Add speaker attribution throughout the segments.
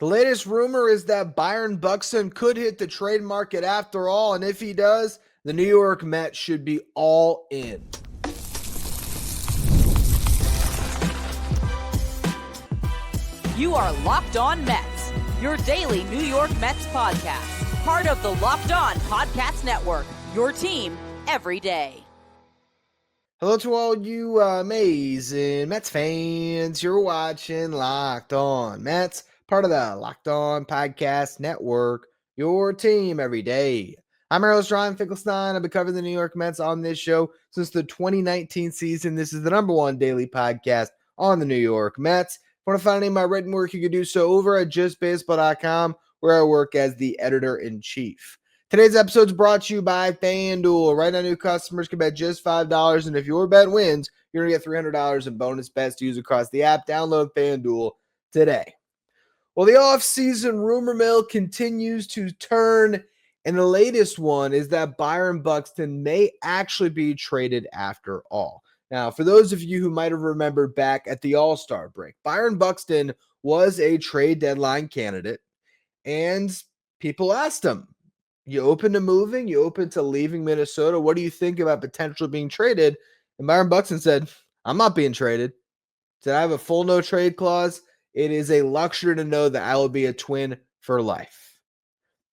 Speaker 1: The latest rumor is that Byron Buxton could hit the trade market after all, and if he does, the New York Mets should be all in.
Speaker 2: You are Locked On Mets, your daily New York Mets podcast. Part of the Locked On Podcast Network, your team every day.
Speaker 1: Hello to all you amazing Mets fans. You're watching Locked On Mets, part of the Locked On Podcast Network, your team every day. I'm your host, Ryan Finkelstein. I've been covering the New York Mets on this show since the 2019 season. This is the number one daily podcast on the New York Mets. If you want to find any of my written work, you can do so over at justbaseball.com, where I work as the editor-in-chief. Today's episode is brought to you by FanDuel. Right now, new customers can bet just $5, and if your bet wins, you're going to get $300 in bonus bets to use across the app. Download FanDuel today. Well, the offseason rumor mill continues to turn, and the latest one is that Byron Buxton may actually be traded after all. Now, for those of you who might have remembered back at the All-Star break, Byron Buxton was a trade deadline candidate, and people asked him, you open to moving? You open to leaving Minnesota? What do you think about potentially being traded? And Byron Buxton said, I'm not being traded. Did I have a full no trade clause? It is a luxury to know that I will be a Twin for life.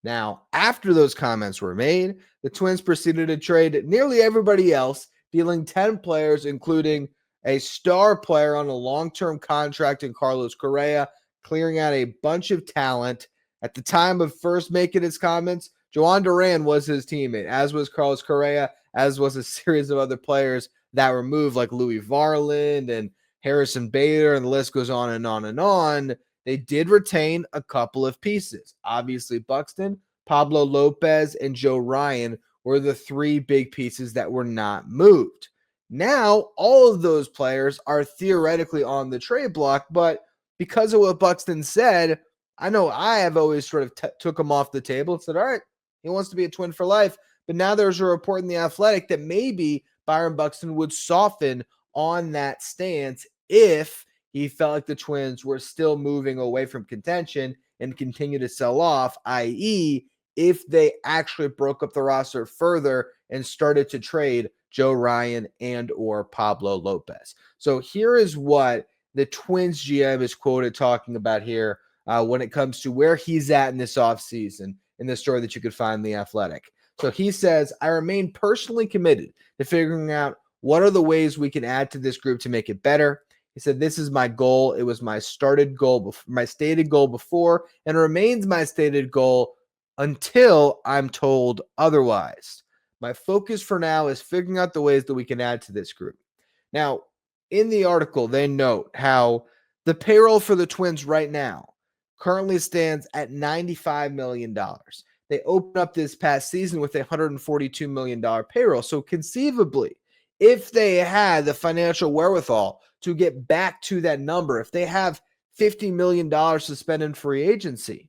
Speaker 1: Now, after those comments were made, the Twins proceeded to trade nearly everybody else, dealing 10 players, including a star player on a long-term contract in Carlos Correa, clearing out a bunch of talent. At the time of first making his comments, Joan Duran was his teammate, as was Carlos Correa, as was a series of other players that were moved, like Louis Varland and Harrison Bader, and the list goes on and on and on. They did retain a couple of pieces. Obviously, Buxton, Pablo Lopez, and Joe Ryan were the three big pieces that were not moved. Now, all of those players are theoretically on the trade block, but because of what Buxton said, I know I have always sort of took him off the table and said, all right, he wants to be a Twin for life. But now there's a report in The Athletic that maybe Byron Buxton would soften on that stance if he felt like the Twins were still moving away from contention and continue to sell off, i.e., if they actually broke up the roster further and started to trade Joe Ryan and or Pablo Lopez. So here is what the Twins GM is quoted talking about here when it comes to where he's at in this offseason in the story that you could find in The Athletic. So he says, I remain personally committed to figuring out what are the ways we can add to this group to make it better. He said, this is my goal. It was my stated goal before, and remains my stated goal until I'm told otherwise. My focus for now is figuring out the ways that we can add to this group. Now, in the article, they note how the payroll for the Twins right now currently stands at $95 million. They opened up this past season with a $142 million payroll. So conceivably, if they had the financial wherewithal to get back to that number, if they have $50 million to spend in free agency,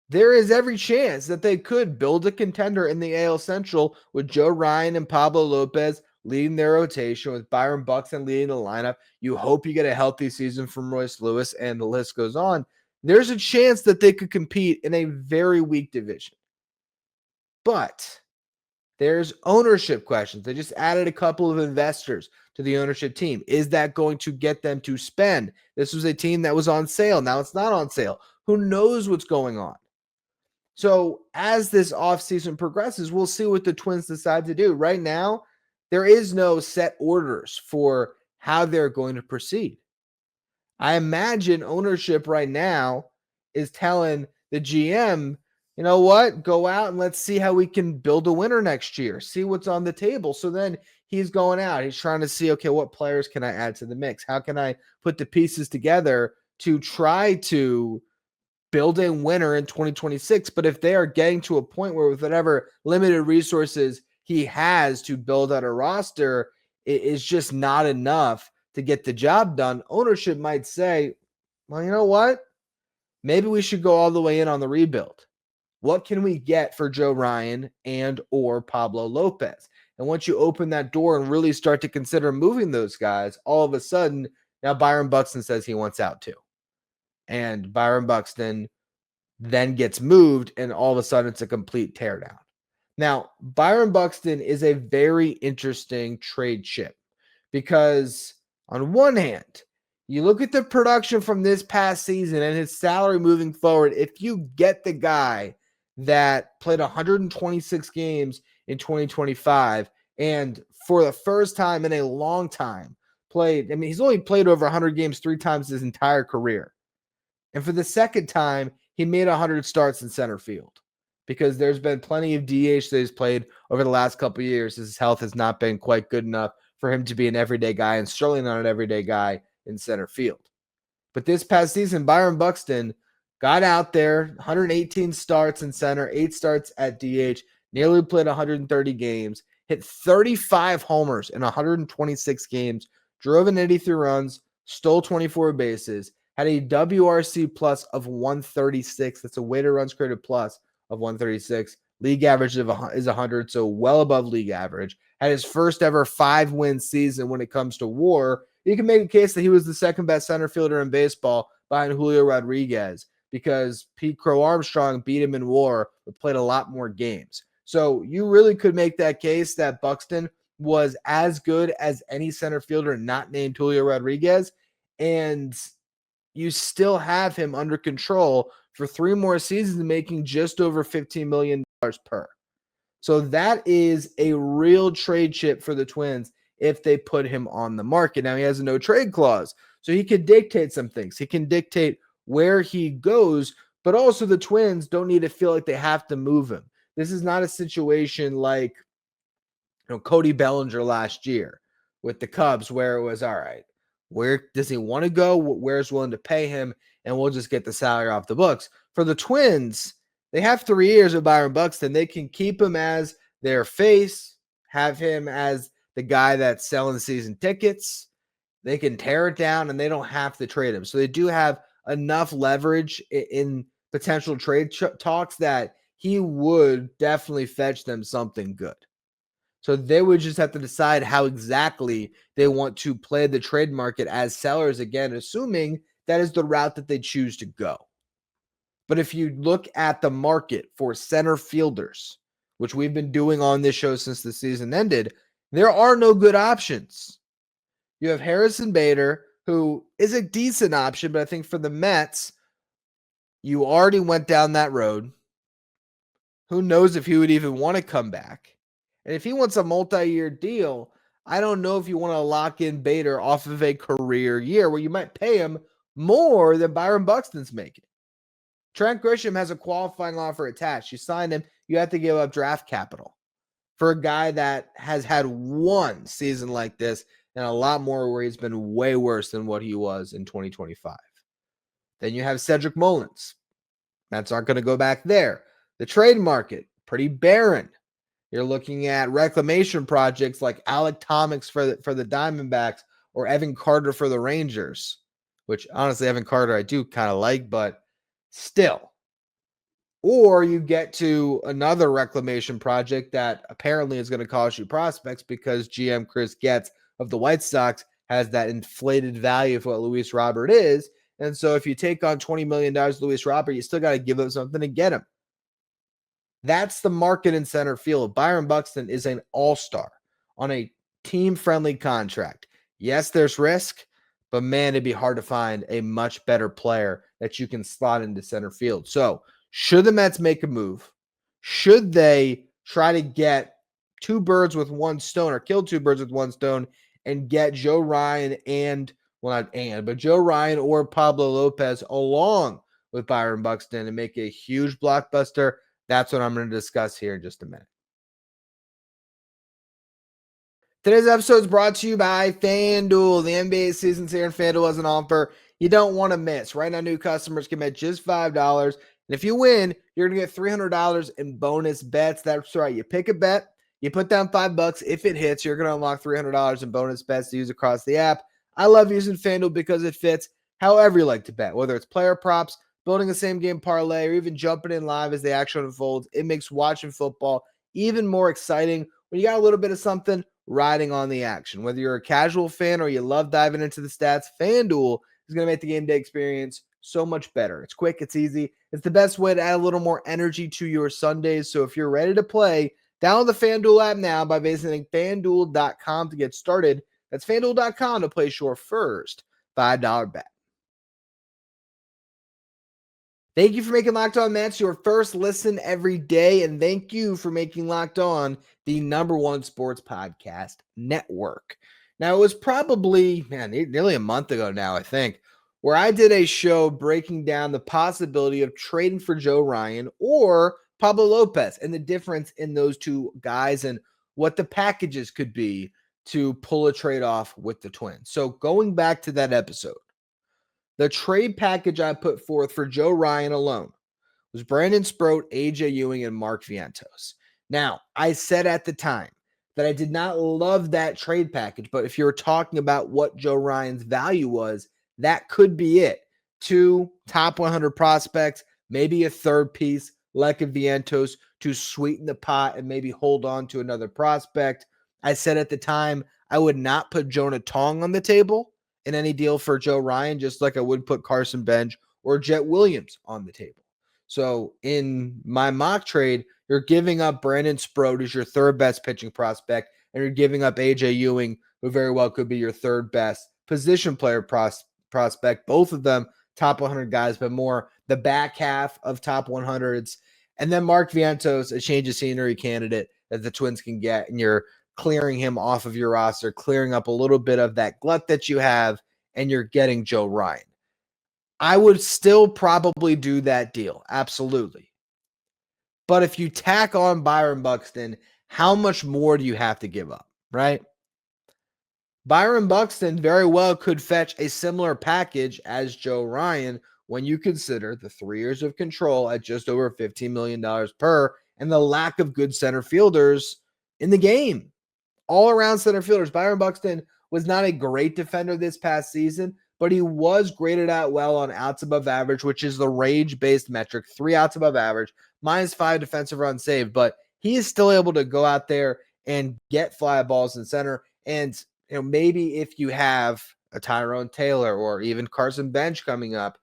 Speaker 1: there is every chance that they could build a contender in the AL Central with Joe Ryan and Pablo Lopez leading their rotation, with Byron Buxton leading the lineup. You hope you get a healthy season from Royce Lewis, and the list goes on. There's a chance that they could compete in a very weak division. But there's ownership questions. They just added a couple of investors to the ownership team. Is that going to get them to spend? This was a team that was on sale. Now it's not on sale. Who knows what's going on? So as this offseason progresses, we'll see what the Twins decide to do. Right now, there is no set orders for how they're going to proceed. I imagine ownership right now is telling the GM, you know what, go out and let's see how we can build a winner next year, see what's on the table. So then he's going out. He's trying to see, okay, what players can I add to the mix? How can I put the pieces together to try to build a winner in 2026? But if they are getting to a point where with whatever limited resources he has to build out a roster, it is just not enough to get the job done, ownership might say, well, you know what? Maybe we should go all the way in on the rebuild. What can we get for Joe Ryan and or Pablo Lopez? And once you open that door and really start to consider moving those guys, all of a sudden, now Byron Buxton says he wants out too. and Byron Buxton then gets moved, and all of a sudden it's a complete teardown. Now, Byron Buxton is a very interesting trade chip because on one hand, you look at the production from this past season and his salary moving forward. If you get the guy that played 126 games in 2025 and for the first time in a long time he's only played over 100 games 3 times his entire career. And for the second time, he made 100 starts in center field because there's been plenty of DH that he's played over the last couple of years. His health has not been quite good enough for him to be an everyday guy, and certainly not an everyday guy in center field. But this past season, Byron Buxton got out there, 118 starts in center, 8 starts at DH, nearly played 130 games, hit 35 homers in 126 games, drove in 83 runs, stole 24 bases, had a WRC plus of 136. That's a weighted runs created plus of 136. League average is 100, so well above league average. Had his first ever 5-win season when it comes to WAR. You can make a case that he was the second best center fielder in baseball behind Julio Rodriguez because Pete Crow Armstrong beat him in WAR but played a lot more games. So you really could make that case that Buxton was as good as any center fielder not named Julio Rodriguez, and you still have him under control for 3 more seasons, making just over $15 million per. So that is a real trade chip for the Twins if they put him on the market. Now, he has a no trade clause, so he could dictate some things. He can dictate where he goes, but also the Twins don't need to feel like they have to move him. This is not a situation like Cody Bellinger last year with the Cubs where it was, all right, where does he want to go? Where's willing to pay him? And we'll just get the salary off the books. For the Twins, they have 3 years of Byron Buxton. They can keep him as their face, have him as the guy that's selling season tickets. They can tear it down, and they don't have to trade him. So they do have enough leverage in potential trade talks that he would definitely fetch them something good. So they would just have to decide how exactly they want to play the trade market as sellers, again, assuming that is the route that they choose to go. But if you look at the market for center fielders, which we've been doing on this show since the season ended, there are no good options. You have Harrison Bader, who is a decent option, but I think for the Mets, you already went down that road. Who knows if he would even want to come back? And if he wants a multi-year deal, I don't know if you want to lock in Bader off of a career year where you might pay him more than Byron Buxton's making. Trent Grisham has a qualifying offer attached. You sign him, you have to give up draft capital for a guy that has had one season like this and a lot more where he's been way worse than what he was in 2025. Then you have Cedric Mullins. Mets aren't going to go back there. The trade market, pretty barren. You're looking at reclamation projects like Alec Thomas for the Diamondbacks or Evan Carter for the Rangers, which honestly, Evan Carter I do kind of like, but still. Or you get to another reclamation project that apparently is going to cost you prospects because GM Chris Getz of the White Sox has that inflated value of what Luis Robert is. And so if you take on $20 million Luis Robert, you still got to give up something to get him. That's the market in center field. Byron Buxton is an all-star on a team-friendly contract. Yes, there's risk, but man, it'd be hard to find a much better player that you can slot into center field. So should the Mets make a move? Should they try to get 2 birds with 1 stone or kill 2 birds with 1 stone and get Joe Ryan Joe Ryan or Pablo Lopez along with Byron Buxton and make a huge blockbuster? That's what I'm going to discuss here in just a minute. Today's episode is brought to you by FanDuel. The NBA season's here and FanDuel has an offer you don't want to miss. Right now, new customers can bet just $5. And if you win, you're going to get $300 in bonus bets. That's right. You pick a bet, you put down $5. If it hits, you're going to unlock $300 in bonus bets to use across the app. I love using FanDuel because it fits however you like to bet, whether it's player props, building a same-game parlay, or even jumping in live as the action unfolds. It makes watching football even more exciting when you got a little bit of something riding on the action. Whether you're a casual fan or you love diving into the stats, FanDuel is going to make the game day experience so much better. It's quick, it's easy. It's the best way to add a little more energy to your Sundays. So if you're ready to play, download the FanDuel app now by visiting fanduel.com to get started. That's fanduel.com to place your first $5 bet. Thank you for making Locked On Mets your first listen every day, and thank you for making Locked On the #1 sports podcast network. Now, it was probably, nearly a month ago now, I think, where I did a show breaking down the possibility of trading for Joe Ryan or Pablo Lopez and the difference in those two guys and what the packages could be to pull a trade off with the Twins. So going back to that episode, the trade package I put forth for Joe Ryan alone was Brandon Sproat, AJ Ewing, and Mark Vientos. Now, I said at the time that I did not love that trade package, but if you're talking about what Joe Ryan's value was, that could be it. 2 top 100 prospects, maybe a third piece like a Vientos to sweeten the pot and maybe hold on to another prospect. I said at the time I would not put Jonah Tong on the table in any deal for Joe Ryan, just like I would put Carson Benge or Jet Williams on the table. So in my mock trade, you're giving up Brandon Sproat as your third best pitching prospect, and you're giving up AJ Ewing, who very well could be your third best position player prospect. Both of them top 100 guys, but more the back half of top 100s. And then Mark Vientos, a change of scenery candidate that the Twins can get, and you're clearing him off of your roster, clearing up a little bit of that glut that you have, and you're getting Joe Ryan. I would still probably do that deal. Absolutely. But if you tack on Byron Buxton, how much more do you have to give up, right? Byron Buxton very well could fetch a similar package as Joe Ryan when you consider the 3 years of control at just over $15 million per and the lack of good center fielders in the game. All around center fielders. Byron Buxton was not a great defender this past season, but he was graded out well on outs above average, which is the rage-based metric, 3 outs above average, -5 defensive runs saved, but he is still able to go out there and get fly balls in center. And maybe if you have a Tyrone Taylor or even Carson Benge coming up,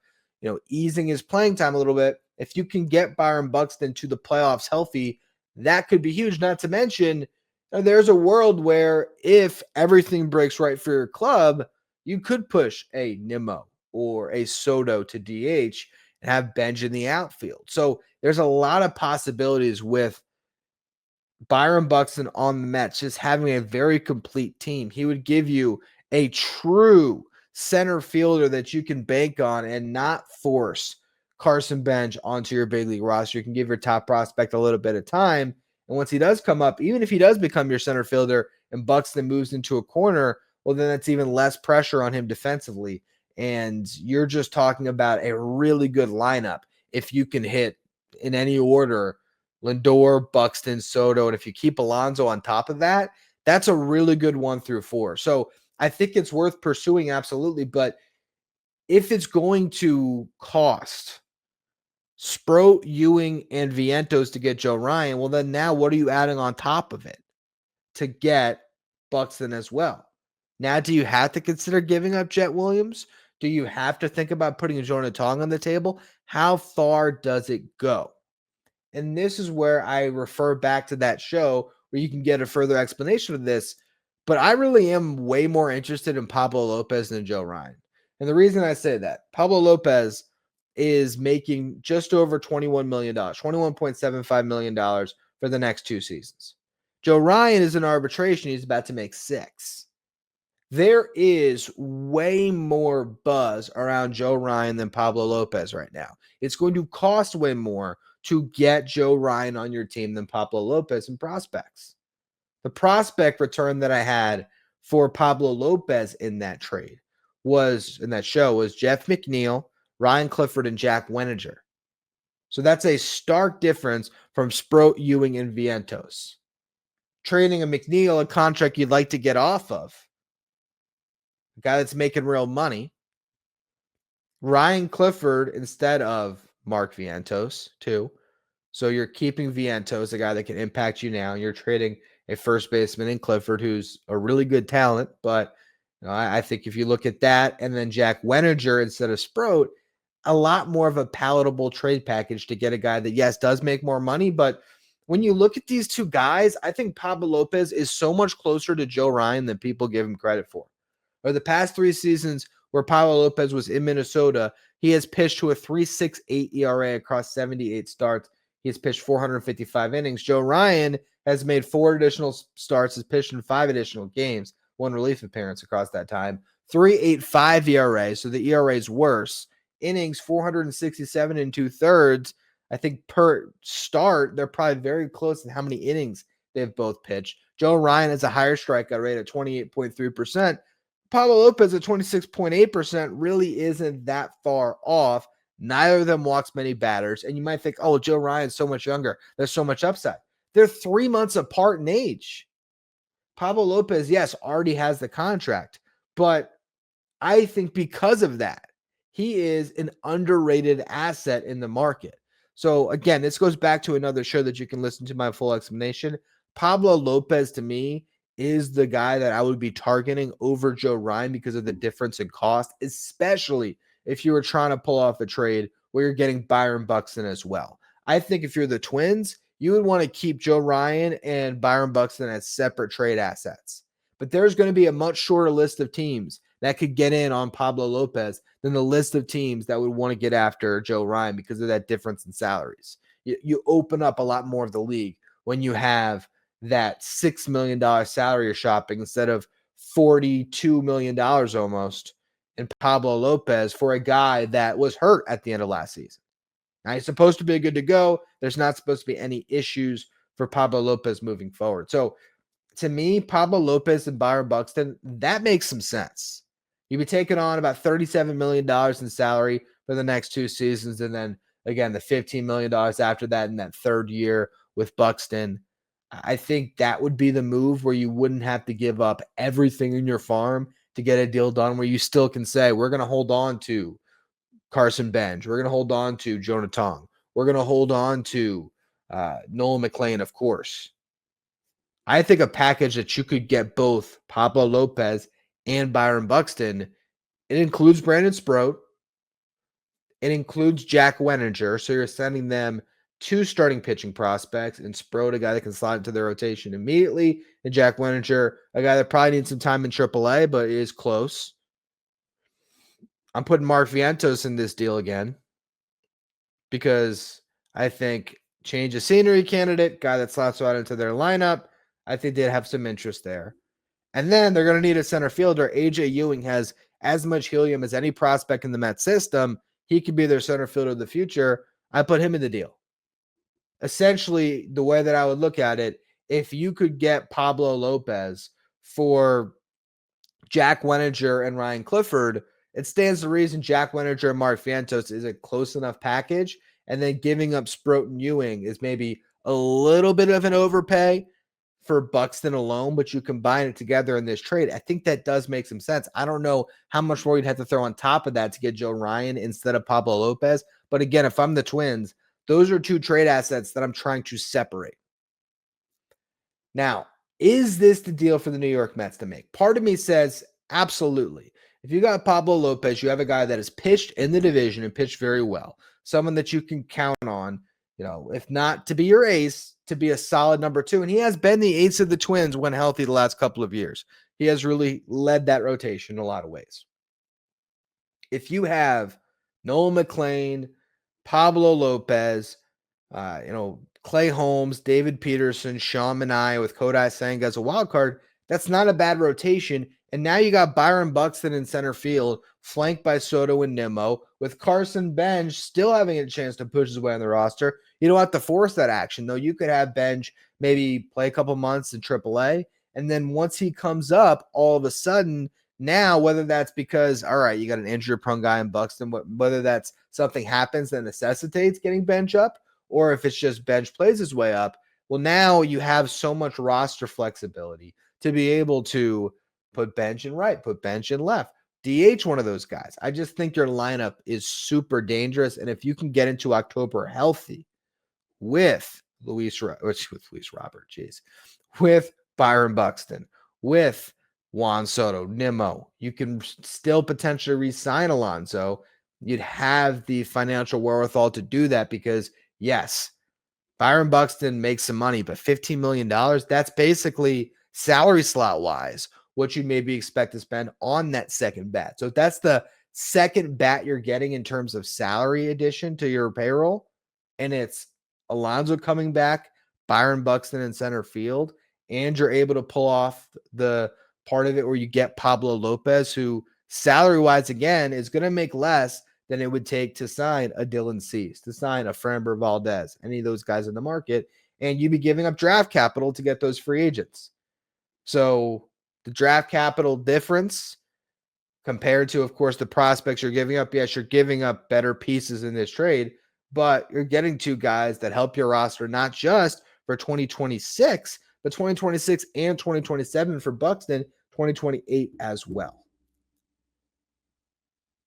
Speaker 1: easing his playing time a little bit, if you can get Byron Buxton to the playoffs healthy, that could be huge. Not to mention, there's a world where if everything breaks right for your club, you could push a Nimmo or a Soto to DH and have Benge in the outfield. So there's a lot of possibilities with Byron Buxton on the Mets, just having a very complete team. He would give you a true center fielder that you can bank on and not force Carson Benge onto your big league roster. You can give your top prospect a little bit of time. And once he does come up, even if he does become your center fielder and Buxton moves into a corner, well, then that's even less pressure on him defensively. And you're just talking about a really good lineup if you can hit in any order Lindor, Buxton, Soto. And if you keep Alonso on top of that, that's a really good 1 through 4. So I think it's worth pursuing, absolutely. But if it's going to cost Sproat, Ewing, and Vientos to get Joe Ryan, well, then now what are you adding on top of it to get Buxton as well? Now, do you have to consider giving up Jet Williams? Do you have to think about putting a Jonah Tong on the table? How far does it go? And this is where I refer back to that show where you can get a further explanation of this. But I really am way more interested in Pablo Lopez than Joe Ryan. And the reason I say that, Pablo Lopez is making just over $21 million, $21.75 million for the next 2 seasons. Joe Ryan is in arbitration. He's about to make $6 million. There is way more buzz around Joe Ryan than Pablo Lopez right now. It's going to cost way more to get Joe Ryan on your team than Pablo Lopez in prospects. The prospect return that I had for Pablo Lopez in that trade was Jeff McNeil, Ryan Clifford, and Jack Wenninger. So that's a stark difference from Sproat, Ewing, and Vientos. Trading a McNeil, a contract you'd like to get off of, a guy that's making real money. Ryan Clifford instead of Mark Vientos, too. So you're keeping Vientos, a guy that can impact you now. You're trading a first baseman in Clifford, who's a really good talent. But I think if you look at that and then Jack Wenninger instead of Sproat, a lot more of a palatable trade package to get a guy that, yes, does make more money. But when you look at these two guys, I think Pablo Lopez is so much closer to Joe Ryan than people give him credit for. Or the past 3 seasons where Pablo Lopez was in Minnesota, he has pitched to a 3.68 ERA across 78 starts. He has pitched 455 innings. Joe Ryan has made 4 additional starts, has pitched in 5 additional games, 1 relief appearance across that time. 3.85 ERA, so the ERA is worse. Innings, 467 and 2/3. I think per start, they're probably very close in how many innings they've both pitched. Joe Ryan has a higher strikeout rate at 28.3%. Pablo Lopez at 26.8% really isn't that far off. Neither of them walks many batters. And you might think, oh, Joe Ryan's so much younger. There's so much upside. They're 3 months apart in age. Pablo Lopez, yes, already has the contract. But I think because of that, he is an underrated asset in the market. So again, this goes back to another show that you can listen to my full explanation. Pablo Lopez, to me, is the guy that I would be targeting over Joe Ryan because of the difference in cost, especially if you were trying to pull off a trade where you're getting Byron Buxton as well. I think if you're the Twins, you would want to keep Joe Ryan and Byron Buxton as separate trade assets. But there's going to be a much shorter list of teams that could get in on Pablo Lopez than the list of teams that would want to get after Joe Ryan because of that difference in salaries. You open up a lot more of the league when you have that $6 million salary you're shopping instead of $42 million almost in Pablo Lopez for a guy that was hurt at the end of last season. Now, he's supposed to be good to go. There's not supposed to be any issues for Pablo Lopez moving forward. So to me, Pablo Lopez and Byron Buxton, that makes some sense. You'd be taking on about $37 million in salary for the next 2 seasons. And then again, the $15 million after that in that 3rd year with Buxton. I think that would be the move where you wouldn't have to give up everything in your farm to get a deal done where you still can say, we're going to hold on to Carson Benge. We're going to hold on to Jonah Tong. We're going to hold on to Nolan McLean, of course. I think a package that you could get both Pablo Lopez and Byron Buxton, it includes Brandon Sproat. It includes Jack Wenninger. So you're sending them 2 starting pitching prospects, and Sproat, a guy that can slide into their rotation immediately, and Jack Wenninger, a guy that probably needs some time in AAA, but is close. I'm putting Mark Vientos in this deal again because I think change of scenery candidate, guy that slots right into their lineup. I think they'd have some interest there. And then they're going to need a center fielder. AJ Ewing has as much helium as any prospect in the Mets system. He could be their center fielder of the future. I put him in the deal. Essentially, the way that I would look at it, if you could get Pablo Lopez for Jack Wenninger and Ryan Clifford, it stands to reason Jack Wenninger and Mark Vientos is a close enough package. And then giving up Sproat and Ewing is maybe a little bit of an overpay for Buxton alone, but you combine it together in this trade. I think that does make some sense. I don't know how much more you'd have to throw on top of that to get Joe Ryan instead of Pablo Lopez. But again, if I'm the Twins, those are 2 trade assets that I'm trying to separate. Now, is this the deal for the New York Mets to make? Part of me says absolutely. If you got Pablo Lopez, you have a guy that has pitched in the division and pitched very well. Someone that you can count on, if not to be your ace, to be a solid number 2. And he has been the ace of the Twins when healthy the last couple of years. He has really led that rotation in a lot of ways. If you have Nolan McLean, Pablo Lopez, Clay Holmes, David Peterson, Sean Manaea with Kodai Senga as a wild card, that's not a bad rotation. And now you got Byron Buxton in center field, flanked by Soto and Nimmo, with Carson Benge still having a chance to push his way on the roster. You don't have to force that action, though. You could have Benge maybe play a couple months in AAA, and then once he comes up, all of a sudden, now, whether that's because, all right, you got an injury-prone guy in Buxton, whether that's something happens that necessitates getting Benge up, or if it's just Benge plays his way up, well, now you have so much roster flexibility to be able to put Benge in right, put Benge in left, DH one of those guys. I just think your lineup is super dangerous, and if you can get into October healthy with with Byron Buxton, with Juan Soto, Nimmo, you can still potentially re-sign Alonso. you'd have the financial wherewithal to do that because, yes, Byron Buxton makes some money, but $15 million, that's basically salary slot wise what you'd maybe expect to spend on that second bat. So if that's the second bat you're getting in terms of salary addition to your payroll, and it's Alonso coming back, Byron Buxton in center field, and you're able to pull off the part of it where you get Pablo Lopez, who salary-wise, again, is going to make less than it would take to sign a Dylan Cease, to sign a Framber Valdez, any of those guys in the market, and you'd be giving up draft capital to get those free agents. So the draft capital difference compared to, of course, the prospects you're giving up, yes, you're giving up better pieces in this trade, but you're getting two guys that help your roster not just for 2026, but 2026 and 2027 for Buxton, 2028 as well.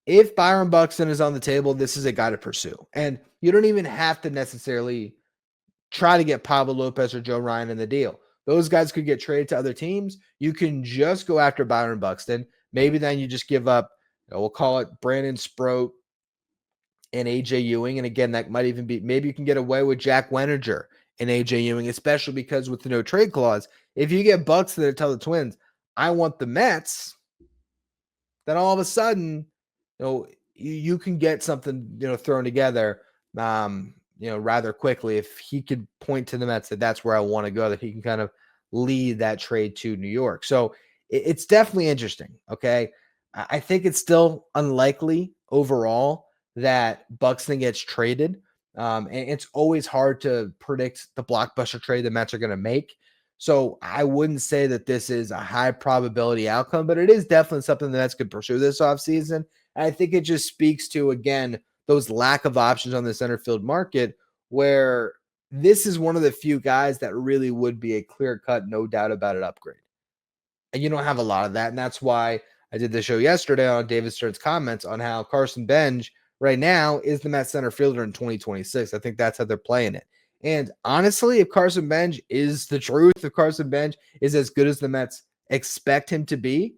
Speaker 1: If Byron Buxton is on the table, this is a guy to pursue. And you don't even have to necessarily try to get Pablo Lopez or Joe Ryan in the deal. Those guys could get traded to other teams. You can just go after Byron Buxton. Maybe then you just give up, we'll call it Brandon Sproat and AJ Ewing. And again, that might even be, maybe you can get away with Jack Wenninger and AJ Ewing, especially because with the no trade clause, if you get Buxton to tell the Twins, I want the Mets, then all of a sudden, you can get something, thrown together, rather quickly. If he could point to the Mets that that's where I want to go, that he can kind of lead that trade to New York. So it's definitely interesting. Okay. I think it's still unlikely overall that Buxton gets traded. And it's always hard to predict the blockbuster trade the Mets are going to make. So I wouldn't say that this is a high probability outcome, but it is definitely something the Mets could pursue this offseason. And I think it just speaks to, again, those lack of options on the center field market, where this is one of the few guys that really would be a clear-cut, no doubt about it upgrade. And you don't have a lot of that. And that's why I did the show yesterday on David Stern's comments on how Carson Benge right now is the Mets center fielder in 2026. I think that's how they're playing it. And honestly, if Carson Benge is the truth, if Carson Benge is as good as the Mets expect him to be,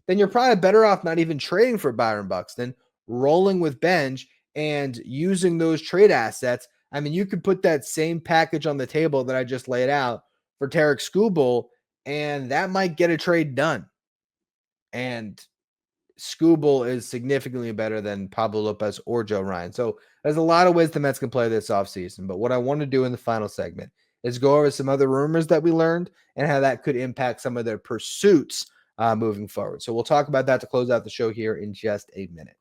Speaker 1: then you're probably better off not even trading for Byron Buxton, rolling with Benge, and using those trade assets. I mean, you could put that same package on the table that I just laid out for Tarek Skubal, and that might get a trade done. And Skubal is significantly better than Pablo Lopez or Joe Ryan. So there's a lot of ways the Mets can play this offseason. But what I want to do in the final segment is go over some other rumors that we learned and how that could impact some of their pursuits moving forward. So we'll talk about that to close out the show here in just a minute.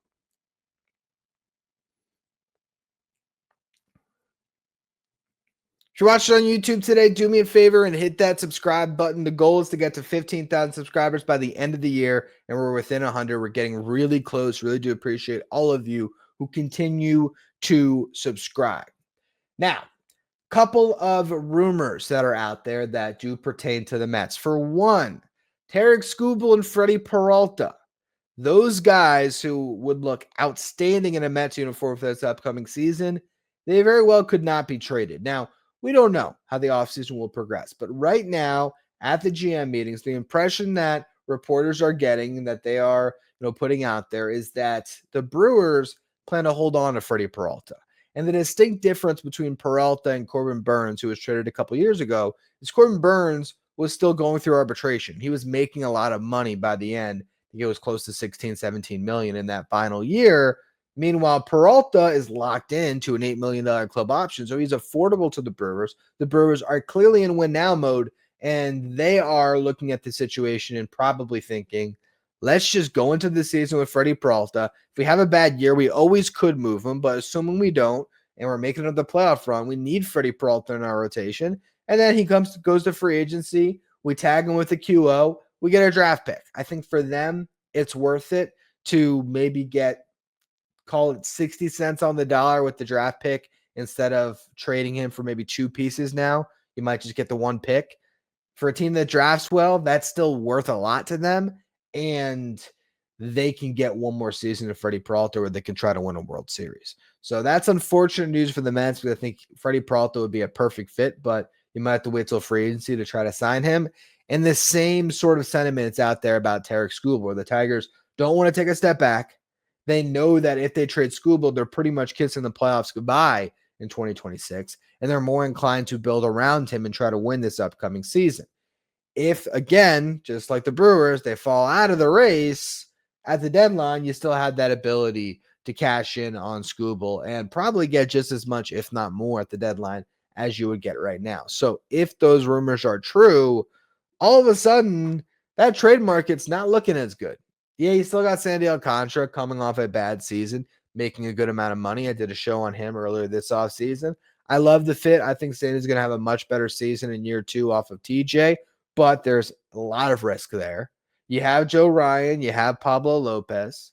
Speaker 1: If you're watching on YouTube today, do me a favor and hit that subscribe button. The goal is to get to 15,000 subscribers by the end of the year, and we're within 100. We're getting really close. Really do appreciate all of you who continue to subscribe. Now, couple of rumors that are out there that do pertain to the Mets. For one, Tarek Skubal and Freddie Peralta. Those guys who would look outstanding in a Mets uniform for this upcoming season, they very well could not be traded. Now, we don't know how the offseason will progress, but right now at the GM meetings, the impression that reporters are getting and that they are, putting out there is that the Brewers plan to hold on to Freddie Peralta. And the distinct difference between Peralta and Corbin Burns, who was traded a couple years ago, is Corbin Burns was still going through arbitration. He was making a lot of money by the end. I think it was close to 16, 17 million in that final year. Meanwhile, Peralta is locked into an $8 million club option, so he's affordable to the Brewers. The Brewers are clearly in win-now mode, and they are looking at the situation and probably thinking, let's just go into the season with Freddie Peralta. If we have a bad year, we always could move him, but assuming we don't, and we're making it the playoff run, we need Freddie Peralta in our rotation. And then he goes to free agency. We tag him with a QO. We get a draft pick. I think for them, it's worth it to maybe get, call it 60 cents on the dollar with the draft pick instead of trading him for maybe two pieces now. You might just get the one pick. For a team that drafts well, that's still worth a lot to them. And they can get one more season of Freddie Peralta where they can try to win a World Series. So that's unfortunate news for the Mets, because I think Freddie Peralta would be a perfect fit, but you might have to wait till free agency to try to sign him. And the same sort of sentiment is out there about Tarek Skubal, where the Tigers don't want to take a step back. they know that if they trade Skubal, they're pretty much kissing the playoffs goodbye in 2026, and they're more inclined to build around him and try to win this upcoming season. If, again, just like the Brewers, they fall out of the race at the deadline, you still have that ability to cash in on Skubal and probably get just as much, if not more, at the deadline as you would get right now. So if those rumors are true, all of a sudden, that trade market's not looking as good. Yeah, you still got Sandy Alcantara coming off a bad season, making a good amount of money. I did a show on him earlier this offseason. I love the fit. I think Sandy's going to have a much better season in year 2 off of TJ, but there's a lot of risk there. You have Joe Ryan. You have Pablo Lopez.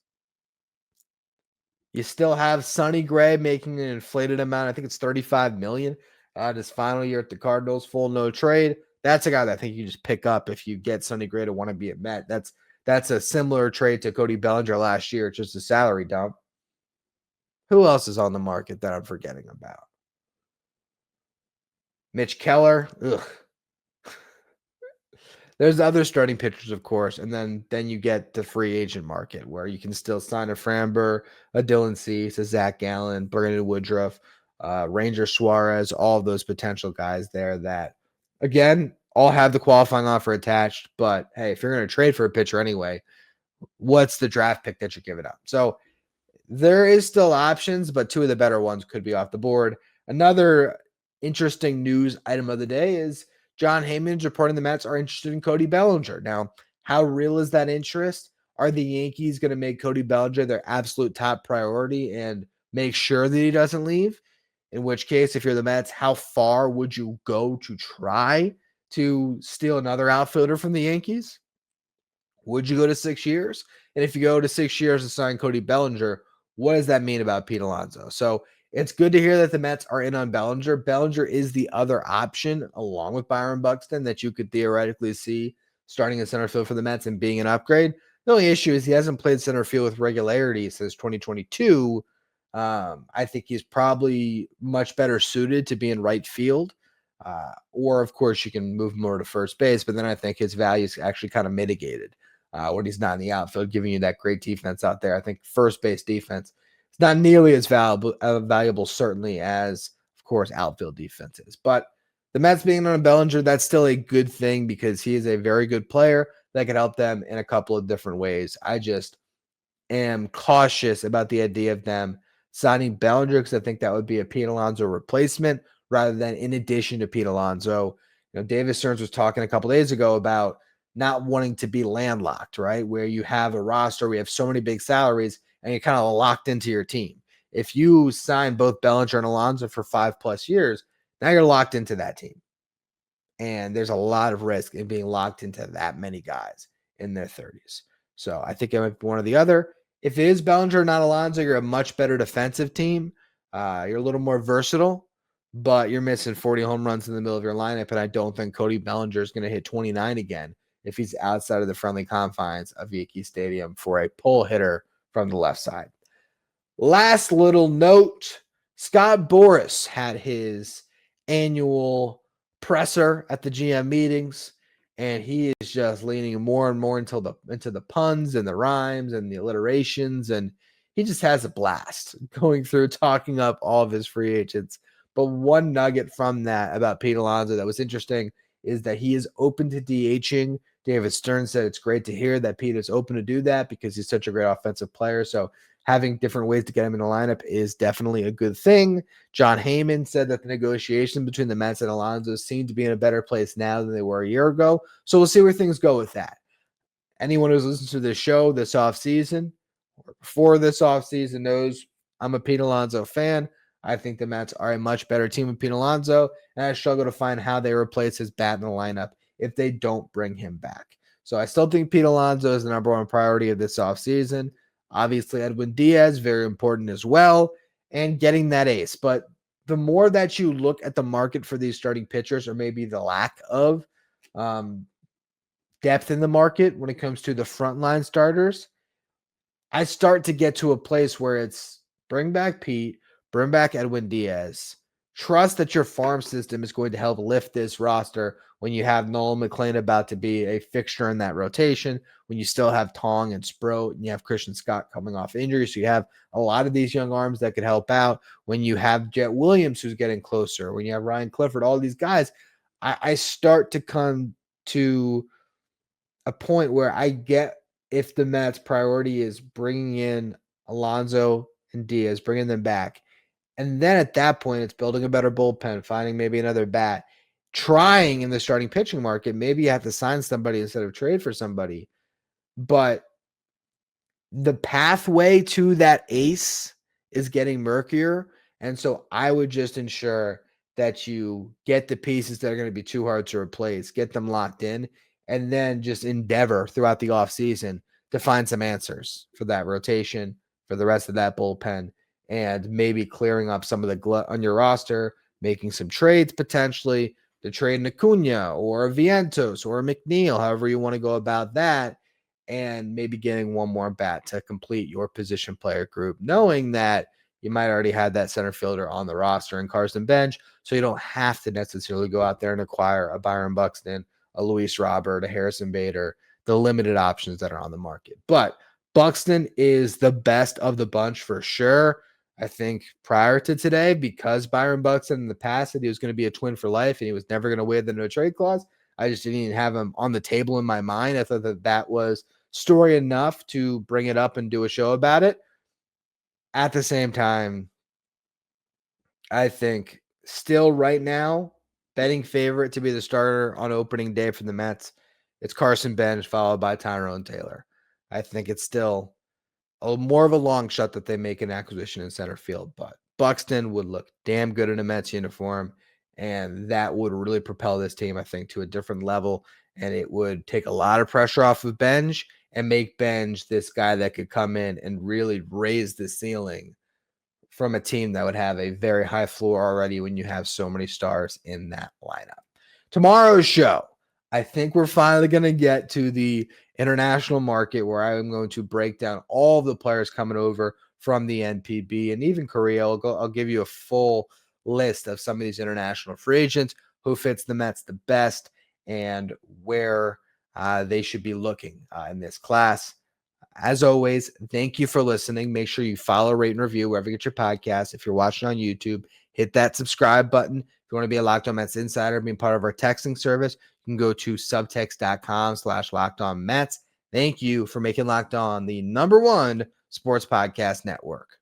Speaker 1: You still have Sonny Gray making an inflated amount. I think it's $35 million his final year at the Cardinals, full no trade. That's a guy that I think you just pick up if you get Sonny Gray to want to be a Met. That's a similar trade to Cody Bellinger last year, just a salary dump. Who else is on the market that I'm forgetting about? Mitch Keller. Ugh. There's other starting pitchers, of course, and then you get the free agent market where you can still sign a Framber, a Dylan Cease, a Zach Gallen, Brandon Woodruff, Ranger Suarez, all of those potential guys there that, again, all have the qualifying offer attached. But, hey, if you're going to trade for a pitcher anyway, what's the draft pick that you're giving up? So there is still options, but 2 of the better ones could be off the board. Another interesting news item of the day is John Heyman's reporting the Mets are interested in Cody Bellinger. Now, how real is that interest? Are the Yankees going to make Cody Bellinger their absolute top priority and make sure that he doesn't leave? In which case, if you're the Mets, how far would you go to try to steal another outfielder from the Yankees? Would you go to 6 years? And if you go to 6 years to sign Cody Bellinger, what does that mean about Pete Alonso? So it's good to hear that the Mets are in on Bellinger. Bellinger is the other option, along with Byron Buxton, that you could theoretically see starting in center field for the Mets and being an upgrade. The only issue is he hasn't played center field with regularity since 2022. I think he's probably much better suited to be in right field. Or, of course, you can move him over to first base, but then I think his value is actually kind of mitigated when he's not in the outfield, giving you that great defense out there. I think first base defense is not nearly as valuable certainly as, of course, outfield defense is. But the Mets being on a Bellinger, that's still a good thing because he is a very good player that could help them in a couple of different ways. I just am cautious about the idea of them signing Bellinger because I think that would be a Pete Alonso replacement rather than in addition to Pete Alonso. You know, Davis Stearns was talking a couple days ago about not wanting to be landlocked, right? Where you have a roster, we have so many big salaries, and you're kind of locked into your team. If you sign both Bellinger and Alonso for 5+ years, now you're locked into that team. And there's a lot of risk in being locked into that many guys in their 30s. So I think it might be one or the other. If it is Bellinger, not Alonso, you're a much better defensive team. You're a little more versatile, but you're missing 40 home runs in the middle of your lineup, and I don't think Cody Bellinger is going to hit 29 again if he's outside of the friendly confines of Yankee Stadium for a pull hitter from the left side. Last little note, Scott Boras had his annual presser at the GM meetings, and he is just leaning more and more into the puns and the rhymes and the alliterations, and he just has a blast going through talking up all of his free agents. But one nugget from that about Pete Alonso that was interesting is that he is open to DHing. David Stern said it's great to hear that Pete is open to do that because he's such a great offensive player. So having different ways to get him in the lineup is definitely a good thing. John Heyman said that the negotiation between the Mets and Alonso seem to be in a better place now than they were a year ago. So we'll see where things go with that. Anyone who's listened to this show this offseason or before this offseason knows I'm a Pete Alonso fan. I think the Mets are a much better team with Pete Alonso, and I struggle to find how they replace his bat in the lineup if they don't bring him back. So I still think Pete Alonso is the number one priority of this offseason. Obviously, Edwin Diaz, very important as well, and getting that ace. But the more that you look at the market for these starting pitchers, or maybe the lack of depth in the market when it comes to the frontline starters, I start to get to a place where it's bring back Pete, bring back Edwin Diaz, trust that your farm system is going to help lift this roster when you have Nolan McLean about to be a fixture in that rotation, when you still have Tong and Sproat, and you have Christian Scott coming off injury. So you have a lot of these young arms that could help out. When you have Jet Williams, who's getting closer, when you have Ryan Clifford, all these guys, I start to come to a point where I get if the Mets' priority is bringing in Alonso and Diaz, bringing them back. And then at that point, it's building a better bullpen, finding maybe another bat, trying in the starting pitching market. Maybe you have to sign somebody instead of trade for somebody. But the pathway to that ace is getting murkier. And so I would just ensure that you get the pieces that are going to be too hard to replace, get them locked in, and then just endeavor throughout the offseason to find some answers for that rotation, for the rest of that bullpen, and maybe clearing up some of the glut on your roster, making some trades potentially to trade an Acuna or a Vientos or a McNeil, however you want to go about that, and maybe getting one more bat to complete your position player group, knowing that you might already have that center fielder on the roster in Carson Benge, so you don't have to necessarily go out there and acquire a Byron Buxton, a Luis Robert, a Harrison Bader, the limited options that are on the market. But Buxton is the best of the bunch for sure. I think prior to today, because Byron Buxton in the past said he was going to be a Twin for life and he was never going to waive the no trade clause, I just didn't even have him on the table in my mind. I thought that was story enough to bring it up and do a show about it. At the same time, I think still right now, betting favorite to be the starter on opening day for the Mets, it's Carson Benge followed by Tyrone Taylor. I think it's still more of a long shot that they make an acquisition in center field, but Buxton would look damn good in a Mets uniform, and that would really propel this team, I think, to a different level, and it would take a lot of pressure off of Benge and make Benge this guy that could come in and really raise the ceiling from a team that would have a very high floor already when you have so many stars in that lineup. Tomorrow's show, I think we're finally going to get to the international market where I'm going to break down all of the players coming over from the NPB and even Korea. I'll give you a full list of some of these international free agents, who fits the Mets the best, and where they should be looking in this class. As always, thank you for listening. Make sure you follow, rate, and review wherever you get your podcast. If you're watching on YouTube, hit that subscribe button. If you want to be a Locked On Mets insider, being part of our texting service, you can go to subtext.com/LockedOnMets. Thank you for making Locked On the #1 sports podcast network.